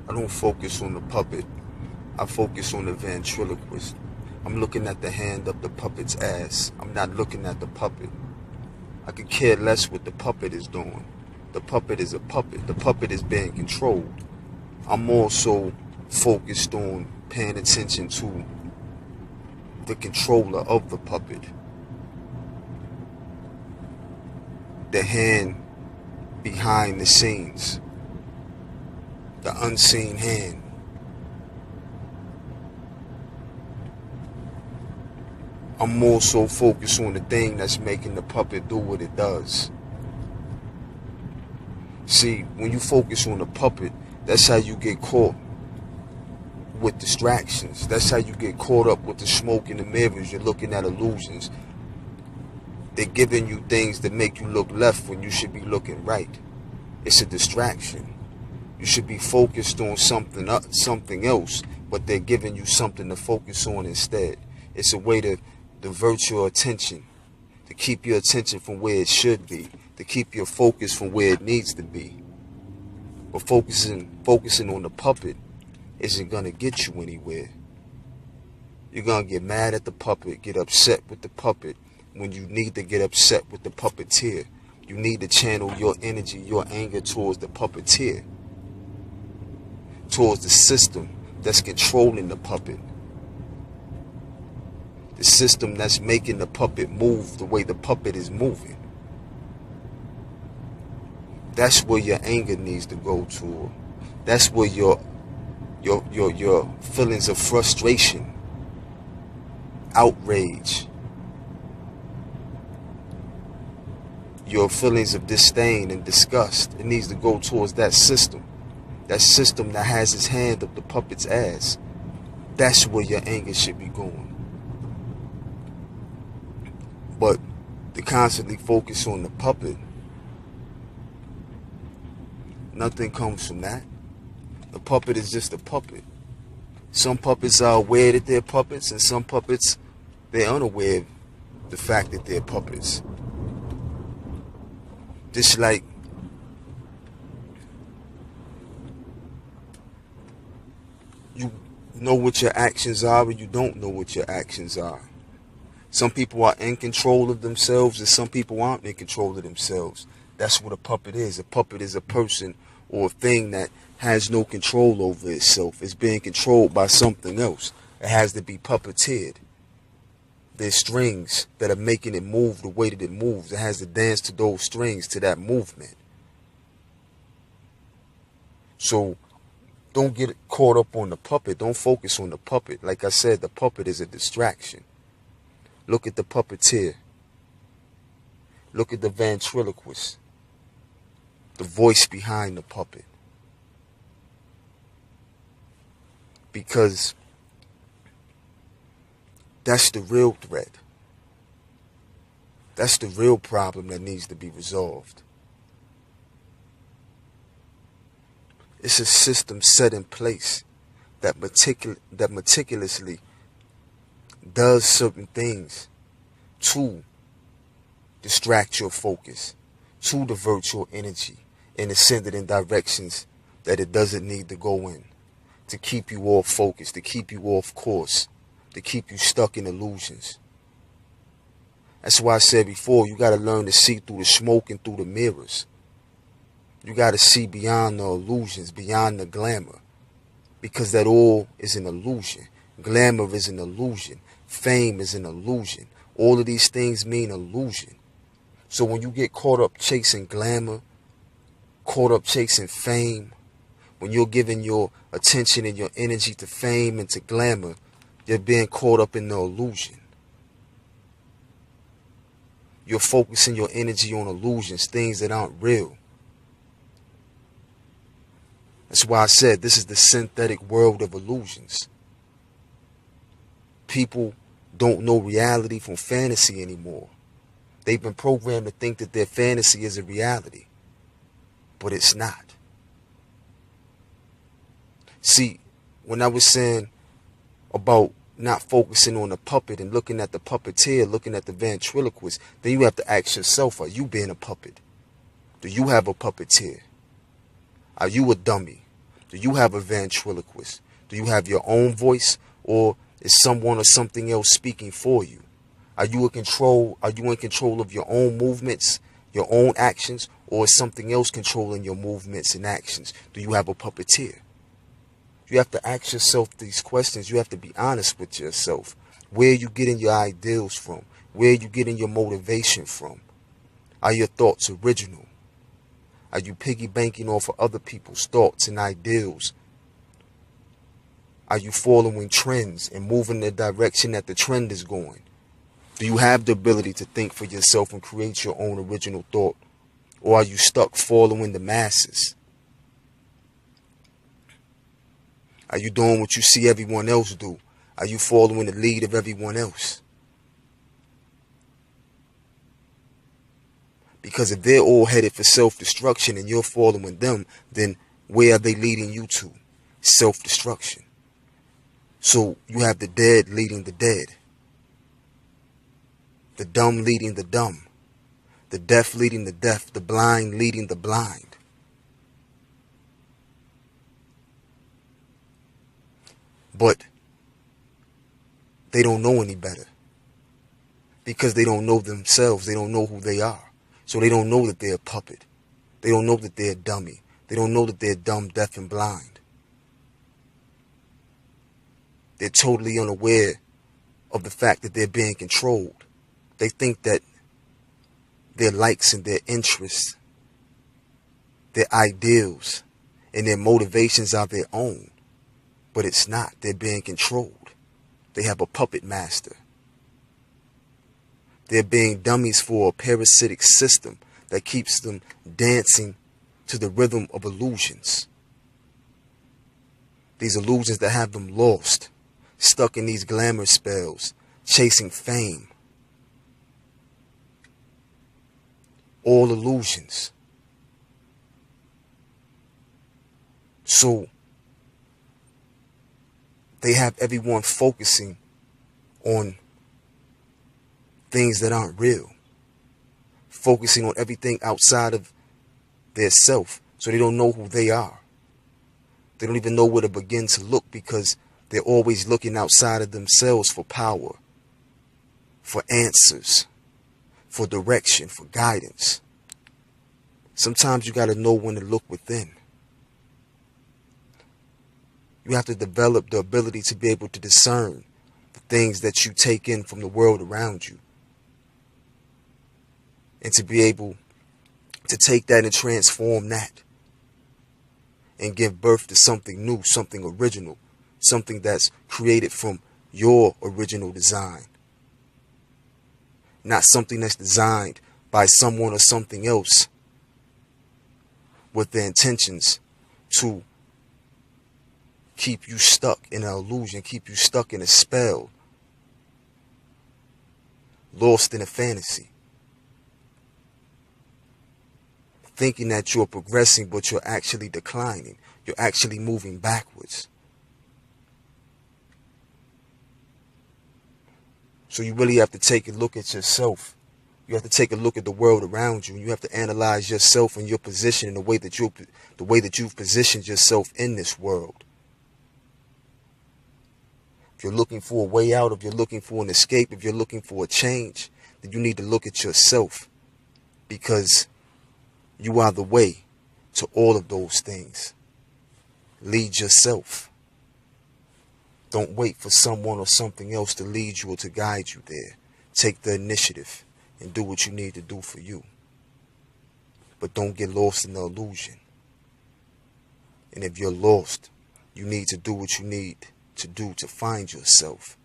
I don't focus on the puppet. I focus on the ventriloquist. I'm looking at the hand up the puppet's ass. I'm not looking at the puppet. I could care less what the puppet is doing. The puppet is a puppet. The puppet is being controlled. I'm also focused on paying attention to the controller of the puppet. The hand behind the scenes. The unseen hand. I'm also focused on the thing that's making the puppet do what it does. See, when you focus on the puppet, that's how you get caught with distractions. That's how you get caught up with the smoke and the mirrors. You're looking at illusions. They're giving you things that make you look left when you should be looking right. It's a distraction. You should be focused on something else, but they're giving you something to focus on instead. It's a way to divert your attention, to keep your attention from where it should be, to keep your focus from where it needs to be. But focusing on the puppet isn't going to get you anywhere. You're going to get mad at the puppet, get upset with the puppet, when you need to get upset with the puppeteer. You need to channel your energy, your anger towards the puppeteer, towards the system that's controlling the puppet. The system that's making the puppet move the way the puppet is moving. That's where your anger needs to go to. That's where your feelings of frustration, outrage, your feelings of disdain and disgust, it needs to go towards that system. That system that has its hand up the puppet's ass. That's where your anger should be going. But to constantly focus on the puppet, nothing comes from that. The puppet is just a puppet. Some puppets are aware that they're puppets, and some puppets, they're unaware of the fact that they're puppets. Just like you know what your actions are, and you don't know what your actions are. Some people are in control of themselves, and some people aren't in control of themselves. That's what a puppet is. A puppet is a person or a thing that has no control over itself. It's being controlled by something else. It has to be puppeteered. There's strings that are making it move the way that it moves. It has to dance to those strings, to that movement. So don't get caught up on the puppet. Don't focus on the puppet. Like I said, the puppet is a distraction. Look at the puppeteer. Look at the ventriloquist. The voice behind the puppet. Because that's the real threat. That's the real problem that needs to be resolved. It's a system set in place that meticulously does certain things to distract your focus, to divert your energy, and to send it in directions that it doesn't need to go in, to keep you off focus, to keep you off course, to keep you stuck in illusions. That's why I said before, you got to learn to see through the smoke and through the mirrors. You got to see beyond the illusions, beyond the glamour, because that all is an illusion. Glamour is an illusion. Fame is an illusion. All of these things mean illusion. So when you get caught up chasing glamour, caught up chasing fame, when you're giving your attention and your energy to fame and to glamour, you're being caught up in the illusion. You're focusing your energy on illusions, things that aren't real. That's why I said this is the synthetic world of illusions. People don't know reality from fantasy anymore. They've been programmed to think that their fantasy is a reality, but it's not. See, when I was saying about not focusing on the puppet and looking at the puppeteer, looking at the ventriloquist, then you have to ask yourself, are you being a puppet? Do you have a puppeteer? Are you a dummy? Do you have a ventriloquist? Do you have your own voice, or is someone or something else speaking for you? Are you in control of your own movements, your own actions, or is something else controlling your movements and actions? Do you have a puppeteer? You have to ask yourself these questions. You have to be honest with yourself. Where are you getting your ideals from? Where are you getting your motivation from? Are your thoughts original? Are you piggy banking off of other people's thoughts and ideals? Are you following trends and moving in the direction that the trend is going? Do you have the ability to think for yourself and create your own original thought? Or are you stuck following the masses? Are you doing what you see everyone else do? Are you following the lead of everyone else? Because if they're all headed for self-destruction and you're following them, then where are they leading you to? Self-destruction. So you have the dead leading the dead. The dumb leading the dumb. The deaf leading the deaf. The blind leading the blind. But they don't know any better. Because they don't know themselves. They don't know who they are. So they don't know that they're a puppet. They don't know that they're a dummy. They don't know that they're dumb, deaf, and blind. They're totally unaware of the fact that they're being controlled. They think that their likes and their interests, their ideals, and their motivations are their own. But it's not. They're being controlled. They have a puppet master. They're being dummies for a parasitic system that keeps them dancing to the rhythm of illusions. These illusions that have them lost, stuck in these glamour spells, chasing fame. All illusions. So they have everyone focusing on things that aren't real. Focusing on everything outside of their self. So they don't know who they are. They don't even know where to begin to look because they're always looking outside of themselves for power, for answers, for direction, for guidance. Sometimes you got to know when to look within. You have to develop the ability to be able to discern the things that you take in from the world around you. And to be able to take that and transform that. And give birth to something new, something original. Something that's created from your original design. Not something that's designed by someone or something else with the intentions to keep you stuck in an illusion, keep you stuck in a spell, lost in a fantasy. Thinking that you're progressing, but you're actually declining. You're actually moving backwards. So you really have to take a look at yourself. You have to take a look at the world around you. And you have to analyze yourself and your position in the way that you've positioned yourself in this world. If you're looking for a way out, if you're looking for an escape, if you're looking for a change, then you need to look at yourself. Because you are the way to all of those things. Lead yourself. Don't wait for someone or something else to lead you or to guide you there. Take the initiative and do what you need to do for you. But don't get lost in the illusion. And if you're lost, you need to do what you need to do to find yourself.